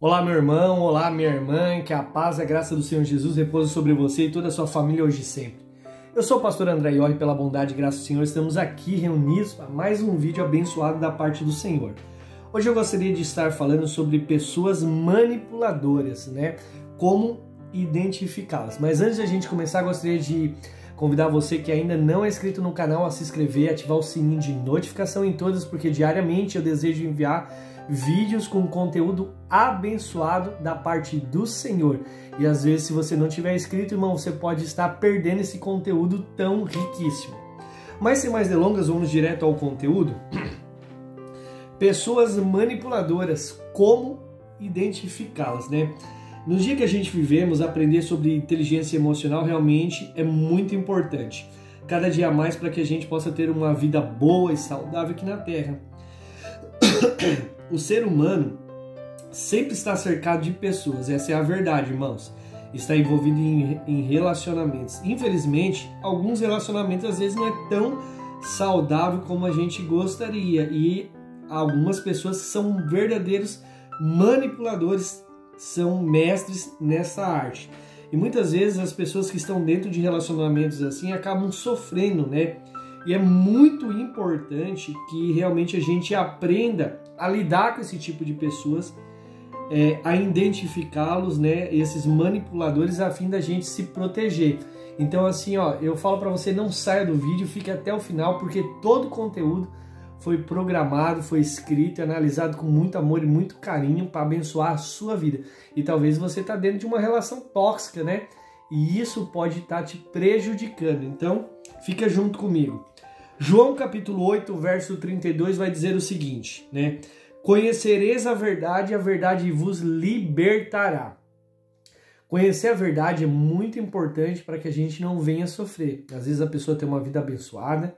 Olá, meu irmão, olá, minha irmã, que a paz e a graça do Senhor Jesus repouse sobre você e toda a sua família hoje e sempre. Eu sou o pastor André Iorri, pela bondade e graça do Senhor, estamos aqui reunidos para mais um vídeo abençoado da parte do Senhor. Hoje eu gostaria de estar falando sobre pessoas manipuladoras, né? Como identificá-las. Mas antes de a gente começar, gostaria de convidar você que ainda não é inscrito no canal a se inscrever, ativar o sininho de notificação em todas, porque diariamente eu desejo enviar vídeos com conteúdo abençoado da parte do Senhor. E às vezes, se você não tiver inscrito, irmão, você pode estar perdendo esse conteúdo tão riquíssimo. Mas sem mais delongas, vamos direto ao conteúdo. Pessoas manipuladoras, como identificá-las, né? Nos dias que a gente vivemos, aprender sobre inteligência emocional realmente é muito importante. Cada dia mais para que a gente possa ter uma vida boa e saudável aqui na Terra. O ser humano sempre está cercado de pessoas, essa é a verdade, irmãos. Está envolvido em relacionamentos. Infelizmente, alguns relacionamentos às vezes não é tão saudável como a gente gostaria. E algumas pessoas são verdadeiros manipuladores, são mestres nessa arte. E muitas vezes as pessoas que estão dentro de relacionamentos assim acabam sofrendo, né? E é muito importante que realmente a gente aprenda a lidar com esse tipo de pessoas, a identificá-los, né, esses manipuladores, a fim da gente se proteger. Então assim, ó, eu falo para você, não saia do vídeo, fique até o final, porque todo o conteúdo foi programado, foi escrito e analisado com muito amor e muito carinho para abençoar a sua vida. E talvez você está dentro de uma relação tóxica, né? E isso pode estar te prejudicando. Então, fica junto comigo. João capítulo 8, verso 32 vai dizer o seguinte, né? Conhecereis a verdade vos libertará. Conhecer a verdade é muito importante para que a gente não venha sofrer. Às vezes a pessoa tem uma vida abençoada,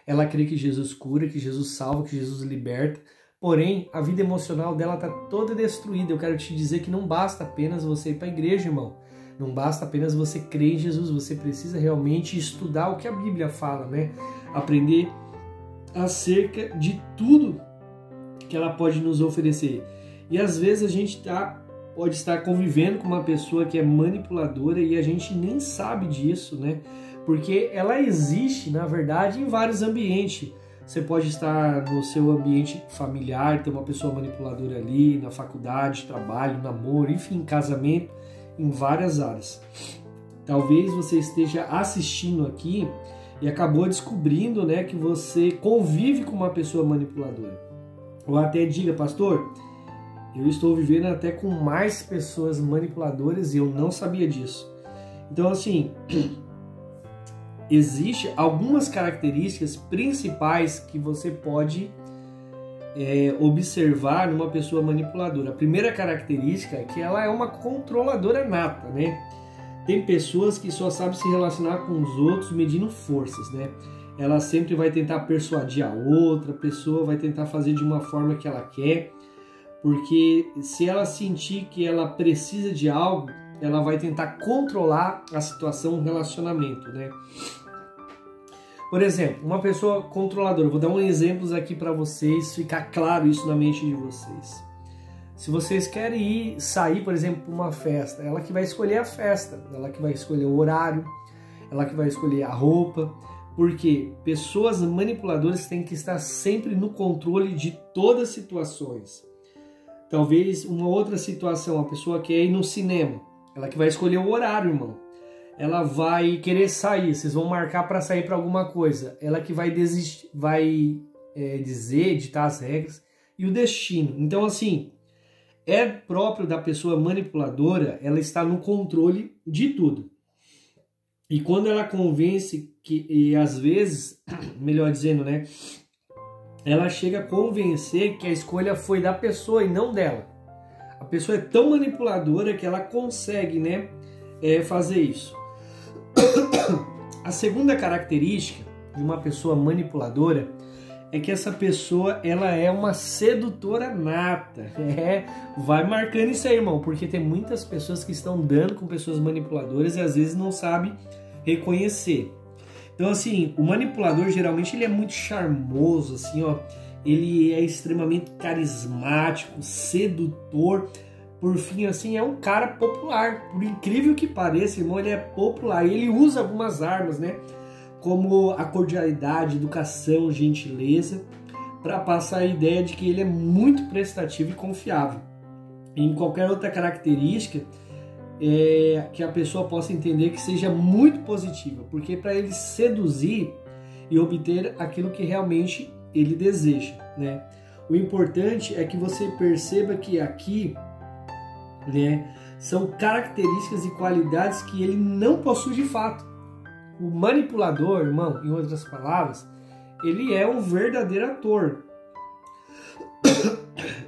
ela crê que Jesus cura, que Jesus salva, que Jesus liberta, porém a vida emocional dela está toda destruída. Eu quero te dizer que não basta apenas você ir para a igreja, irmão. Não basta apenas você crer em Jesus, você precisa realmente estudar o que a Bíblia fala, né? Aprender acerca de tudo que ela pode nos oferecer. E às vezes a gente pode estar convivendo com uma pessoa que é manipuladora e a gente nem sabe disso, né? Porque ela existe, na verdade, em vários ambientes. Você pode estar no seu ambiente familiar, ter uma pessoa manipuladora ali, na faculdade, trabalho, namoro, enfim, casamento, em várias áreas. Talvez você esteja assistindo aqui e acabou descobrindo, né, que você convive com uma pessoa manipuladora. Ou até diga, pastor, eu estou vivendo até com mais pessoas manipuladoras e eu não sabia disso. Então, assim, existem algumas características principais que você pode observar numa pessoa manipuladora. A primeira característica é que ela é uma controladora nata, né? Tem pessoas que só sabem se relacionar com os outros medindo forças, né? Ela sempre vai tentar persuadir a outra pessoa, vai tentar fazer de uma forma que ela quer, porque se ela sentir que ela precisa de algo, ela vai tentar controlar a situação, o relacionamento, né? Por exemplo, uma pessoa controladora, vou dar um exemplo aqui para vocês, ficar claro isso na mente de vocês. Se vocês querem sair, por exemplo, para uma festa, ela que vai escolher a festa, ela que vai escolher o horário, ela que vai escolher a roupa, porque pessoas manipuladoras têm que estar sempre no controle de todas as situações. Talvez uma outra situação, a pessoa quer ir no cinema, ela que vai escolher o horário, irmão. Ela vai querer sair, vocês vão marcar para sair para alguma coisa. Ela que vai desistir, dizer, ditar as regras e o destino. Então, assim, é próprio da pessoa manipuladora, ela está no controle de tudo. E quando ela convence e às vezes, melhor dizendo, né, ela chega a convencer que a escolha foi da pessoa e não dela. A pessoa é tão manipuladora que ela consegue, né, fazer isso. A segunda característica de uma pessoa manipuladora é que essa pessoa, ela é uma sedutora nata. Vai marcando isso aí, irmão, porque tem muitas pessoas que estão dando com pessoas manipuladoras e às vezes não sabem reconhecer. Então, assim, o manipulador geralmente ele é muito charmoso, assim, ó. Ele é extremamente carismático, sedutor, por fim, assim, é um cara popular. Por incrível que pareça, irmão, ele é popular. E ele usa algumas armas, né? Como a cordialidade, educação, gentileza, para passar a ideia de que ele é muito prestativo e confiável. E em qualquer outra característica que a pessoa possa entender que seja muito positiva, porque para ele seduzir e obter aquilo que realmente ele deseja, né? O importante é que você perceba que aqui, né, são características e qualidades que ele não possui de fato. O manipulador, irmão, em outras palavras, ele é um verdadeiro ator.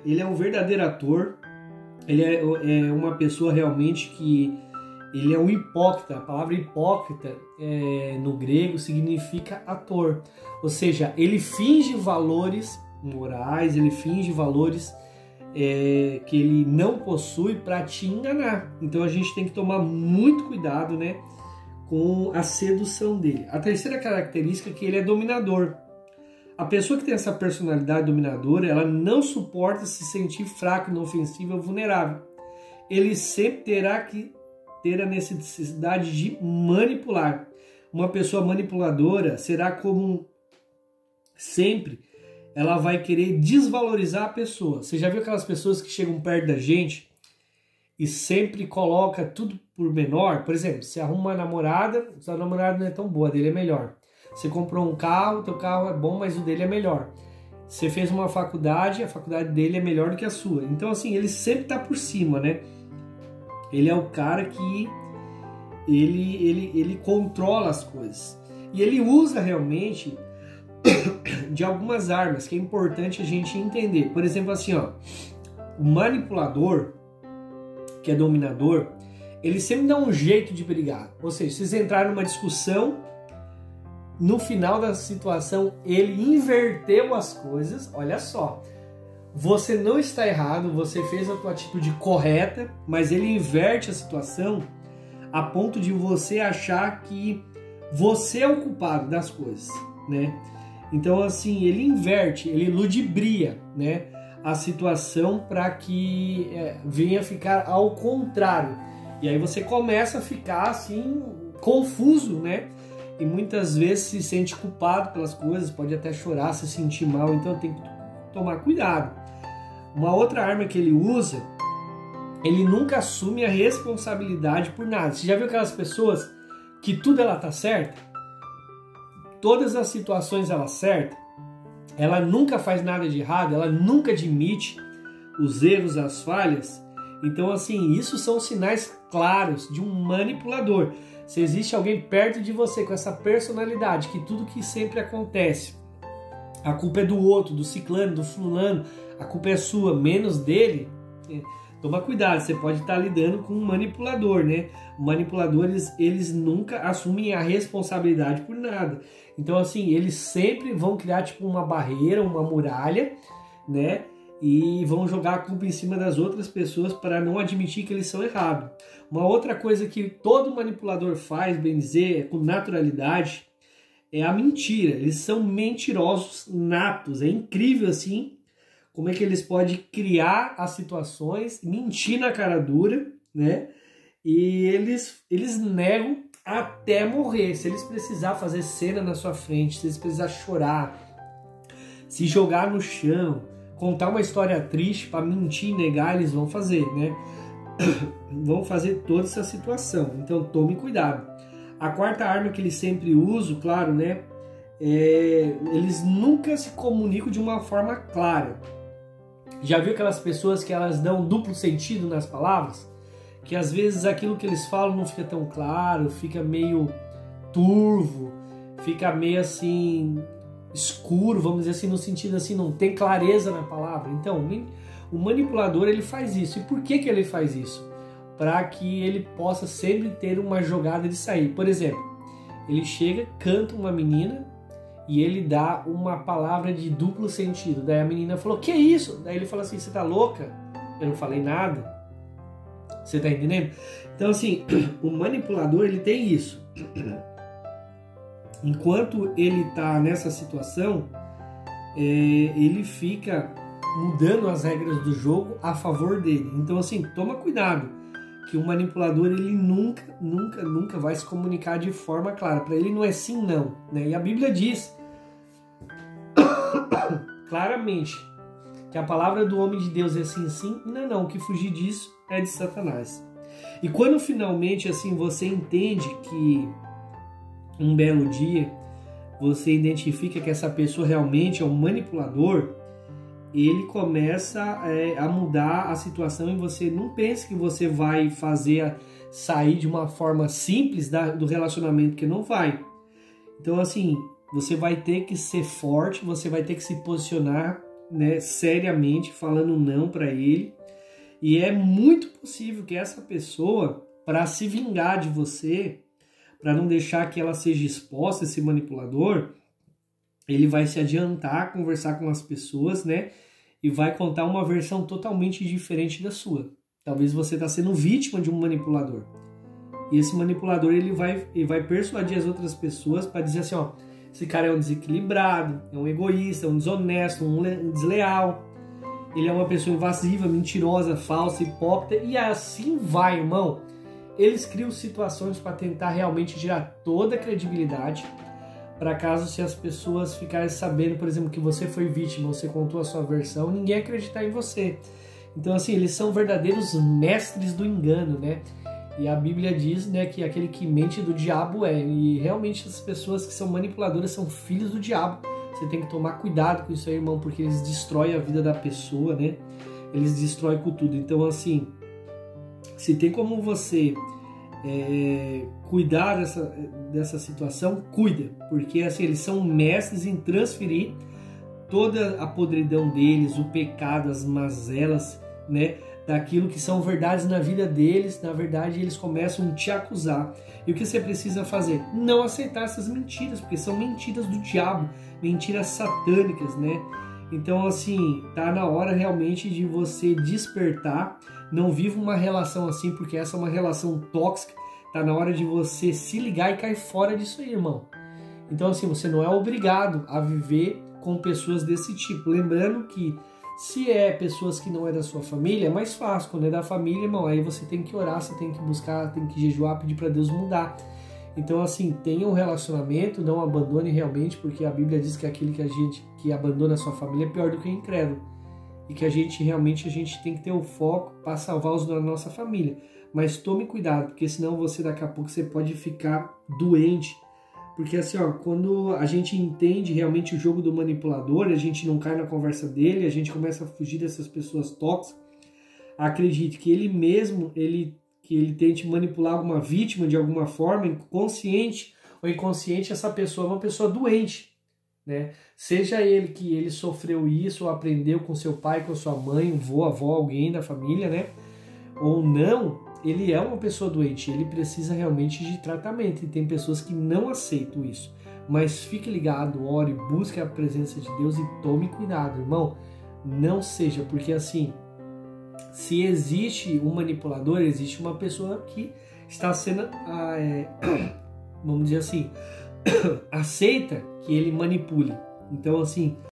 Ele é um verdadeiro ator. Ele é uma pessoa realmente que ele é um hipócrita. A palavra hipócrita no grego significa ator. Ou seja, ele finge valores morais, ele finge valores que ele não possui para te enganar. Então a gente tem que tomar muito cuidado, né, com a sedução dele. A terceira característica é que ele é dominador. A pessoa que tem essa personalidade dominadora, ela não suporta se sentir fraco, inofensivo ou vulnerável. Ele sempre terá que ter a necessidade de manipular. Uma pessoa manipuladora será como sempre, ela vai querer desvalorizar a pessoa. Você já viu aquelas pessoas que chegam perto da gente e sempre coloca tudo por menor? Por exemplo, você arruma uma namorada, sua namorada não é tão boa, a dele é melhor. Você comprou um carro, teu carro é bom, mas o dele é melhor. Você fez uma faculdade, a faculdade dele é melhor do que a sua. Então, assim, ele sempre tá por cima, né? Ele é o cara que ele controla as coisas. E ele usa realmente de algumas armas que é importante a gente entender. Por exemplo, assim, ó, o manipulador, que é dominador, ele sempre dá um jeito de brigar. Ou seja, se vocês entrarem numa discussão, no final da situação, ele inverteu as coisas. Olha só, você não está errado, você fez a tua atitude correta, mas ele inverte a situação a ponto de você achar que você é o culpado das coisas, né? Então, assim, ele inverte, ele ludibria, né, a situação para que venha ficar ao contrário. E aí você começa a ficar, assim, confuso, né? E muitas vezes se sente culpado pelas coisas, pode até chorar, se sentir mal, então tem que tomar cuidado. Uma outra arma que ele usa, ele nunca assume a responsabilidade por nada. Você já viu aquelas pessoas que tudo ela tá certa? Todas as situações ela acerta? Ela nunca faz nada de errado, ela nunca admite os erros, as falhas. Então, assim, isso são sinais claros de um manipulador. Se existe alguém perto de você com essa personalidade, que tudo que sempre acontece, a culpa é do outro, do ciclano, do fulano, a culpa é sua, menos dele, toma cuidado, você pode estar lidando com um manipulador, né? Manipuladores, eles nunca assumem a responsabilidade por nada. Então, assim, eles sempre vão criar tipo uma barreira, uma muralha, né? E vão jogar a culpa em cima das outras pessoas para não admitir que eles são errados. Uma outra coisa que todo manipulador faz, bem dizer, com naturalidade, é a mentira. Eles são mentirosos natos. É incrível, assim, como é que eles podem criar as situações, mentir na cara dura, né? E eles negam até morrer. Se eles precisar fazer cena na sua frente, se eles precisar chorar, se jogar no chão, contar uma história triste para mentir e negar, eles vão fazer, né? Vão fazer toda essa situação. Então tome cuidado. A quarta arma que eles sempre usam, claro, né? Eles nunca se comunicam de uma forma clara. Já viu aquelas pessoas que elas dão duplo sentido nas palavras? Que às vezes aquilo que eles falam não fica tão claro, fica meio turvo, fica meio assim escuro, vamos dizer assim, no sentido assim, não tem clareza na palavra. Então, o manipulador, ele faz isso. E por que ele faz isso? Para que ele possa sempre ter uma jogada de sair. Por exemplo, ele chega, canta uma menina e ele dá uma palavra de duplo sentido. Daí a menina falou, que isso? Daí ele fala assim, você tá louca? Eu não falei nada. Você tá entendendo? Então, assim, o manipulador, ele tem isso. Enquanto ele tá nessa situação, ele fica mudando as regras do jogo a favor dele. Então assim, toma cuidado, que o manipulador ele nunca vai se comunicar de forma clara. Para ele não é sim, não, né? E a Bíblia diz claramente que a palavra do homem de Deus é sim, sim, e não, o que fugir disso é de Satanás. E quando finalmente assim você entende que um belo dia você identifica que essa pessoa realmente é um manipulador, ele começa a mudar a situação e você não pense que você vai fazer sair de uma forma simples do relacionamento, que não vai. Então assim, você vai ter que ser forte, você vai ter que se posicionar, né, seriamente, falando não para ele. E é muito possível que essa pessoa, para se vingar de você, para não deixar que ela seja exposta, esse manipulador, ele vai se adiantar, conversar com as pessoas, né? E vai contar uma versão totalmente diferente da sua. Talvez você está sendo vítima de um manipulador. E esse manipulador ele vai persuadir as outras pessoas para dizer assim, ó, esse cara é um desequilibrado, é um egoísta, é um desonesto, um desleal. Ele é uma pessoa invasiva, mentirosa, falsa, hipócrita. E assim vai, irmão. Eles criam situações para tentar realmente gerar toda a credibilidade, para caso se as pessoas ficarem sabendo, por exemplo, que você foi vítima, você contou a sua versão, ninguém acreditar em você. Então assim, eles são verdadeiros mestres do engano, né? E a Bíblia diz, né, que aquele que mente do diabo é. E realmente as pessoas que são manipuladoras são filhos do diabo. Você tem que tomar cuidado com isso aí, irmão, porque eles destroem a vida da pessoa, né? Eles destroem com tudo. Então assim, se tem como você cuidar dessa situação, cuida, porque assim, eles são mestres em transferir toda a podridão deles, o pecado, as mazelas, né, daquilo que são verdades na vida deles. Na verdade, eles começam a te acusar. E o que você precisa fazer? Não aceitar essas mentiras, porque são mentiras do diabo, mentiras satânicas, né? Então, assim, tá na hora realmente de você despertar. Não viva uma relação assim, porque essa é uma relação tóxica. Tá na hora de você se ligar e cair fora disso aí, irmão. Então, assim, você não é obrigado a viver com pessoas desse tipo. Lembrando que se é pessoas que não é da sua família, é mais fácil. Quando é da família, irmão, aí você tem que orar, você tem que buscar, tem que jejuar, pedir para Deus mudar. Então, assim, tenha um relacionamento, não abandone realmente, porque a Bíblia diz que aquele que abandona a sua família é pior do que o incrédulo. E que a gente tem que ter o foco para salvar os da nossa família. Mas tome cuidado, porque senão você daqui a pouco você pode ficar doente. Porque assim, ó, quando a gente entende realmente o jogo do manipulador, a gente não cai na conversa dele, a gente começa a fugir dessas pessoas tóxicas. Acredite que ele mesmo, que ele tente manipular alguma vítima de alguma forma, consciente ou inconsciente, essa pessoa é uma pessoa doente, né? Seja ele que ele sofreu isso, ou aprendeu com seu pai, com sua mãe, avô, alguém da família, né? Ou não, ele é uma pessoa doente, ele precisa realmente de tratamento. E tem pessoas que não aceitam isso. Mas fique ligado, ore, busque a presença de Deus e tome cuidado, irmão. Não seja, porque assim, se existe um manipulador, existe uma pessoa que está sendo, vamos dizer assim, aceita que ele manipule. Então assim,